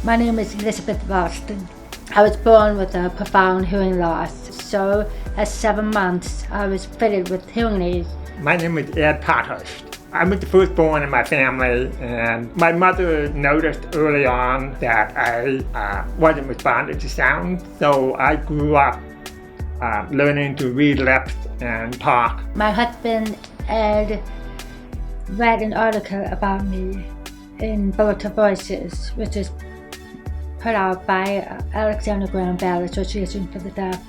My name is Pottharst-Ralston. I was born with a profound hearing loss, so at 7 months I was fitted with hearing aids. My name is Pottharst. I was the firstborn in my family, and my mother noticed early on that I wasn't responding to sound, so I grew up learning to read lips and talk. My husband Ed read an article about me in Bulletin Voices, which is put out by Alexander Graham Bell Association for the Deaf,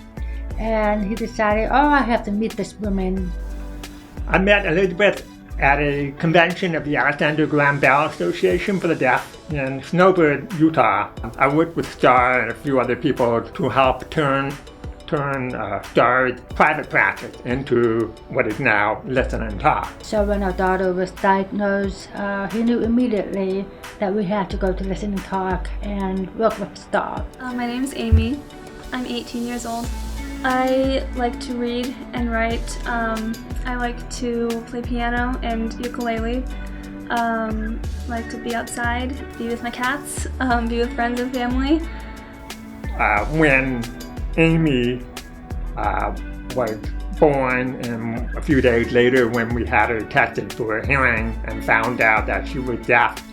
and he decided, I have to meet this woman. I met Elizabeth at a convention of the Alexander Graham Bell Association for the Deaf in Snowbird, Utah. I worked with Star and a few other people to help turn Star's private practice into what is now Listen and Talk. So when our daughter was diagnosed, he knew immediately that we had to go to Listen and Talk and work with Star. My name's Amy. I'm 18 years old. I like to read and write. I like to play piano and ukulele. Like to be outside, be with my cats, be with friends and family. When Amy was born, and a few days later when we had her tested for her hearing and found out that she was deaf,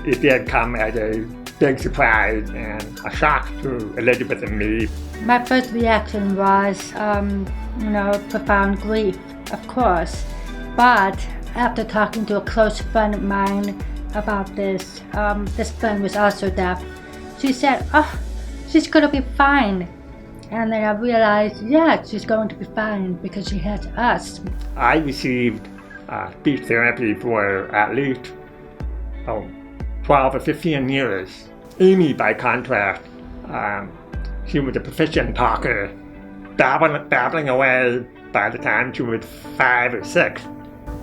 it did come as a big surprise and a shock to Elizabeth and me. My first reaction was, profound grief, of course. But after talking to a close friend of mine about this, this friend was also deaf. She said, she's gonna be fine. And then I realized, she's going to be fine because she has us. I received speech therapy for at least 12 or 15 years. Amy, by contrast, she was a proficient talker, babbling away by the time she was 5 or 6.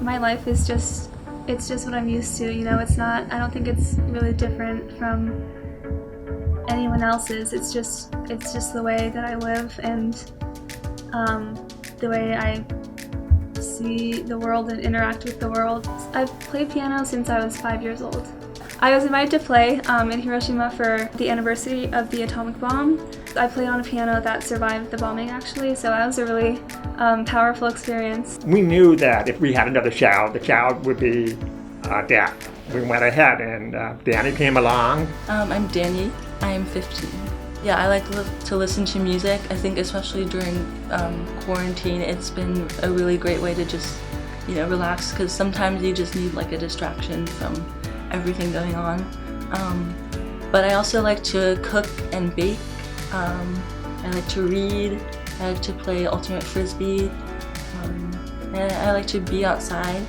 My life is just what I'm used to, I don't think it's really different from anyone else's. It's just the way that I live and the way I see the world and interact with the world. I've played piano since I was 5 years old. I was invited to play in Hiroshima for the anniversary of the atomic bomb. I played on a piano that survived the bombing, actually, so that was a really powerful experience. We knew that if we had another child, the child would be deaf. We went ahead and Danny came along. I'm Danny. I am 15. Yeah, I like to listen to music. I think especially during quarantine, it's been a really great way to just, relax, because sometimes you just need like a distraction from everything going on. But I also like to cook and bake. I like to read. I like to play ultimate frisbee. And I like to be outside.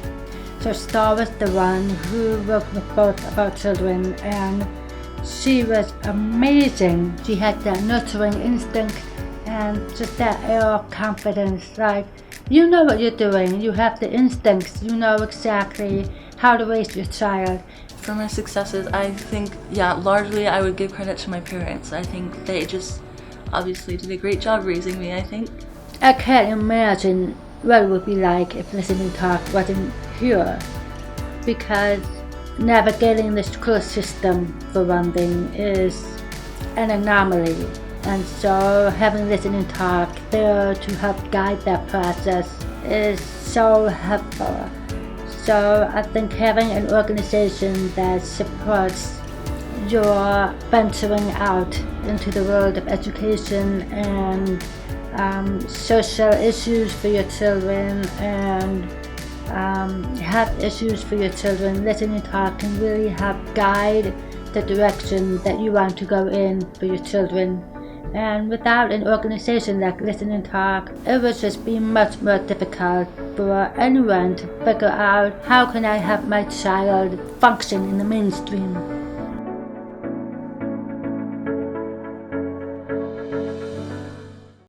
So Star was the one who worked with both of our children, and she was amazing. She had that nurturing instinct and just that air of confidence, like, you know what you're doing, you have the instincts, you know exactly how to raise your child. For my successes, I think, largely I would give credit to my parents. I think they just obviously did a great job raising me, I think. I can't imagine what it would be like if Listen and Talk wasn't here, because navigating the school system, for one thing, is an anomaly. And so having Listen and Talk there to help guide that process is so helpful. So I think having an organization that supports your venturing out into the world of education and social issues for your children and health issues for your children, Listen and Talk can really help guide the direction that you want to go in for your children. And without an organization like Listen and Talk, it would just be much more difficult for anyone to figure out how can I help my child function in the mainstream.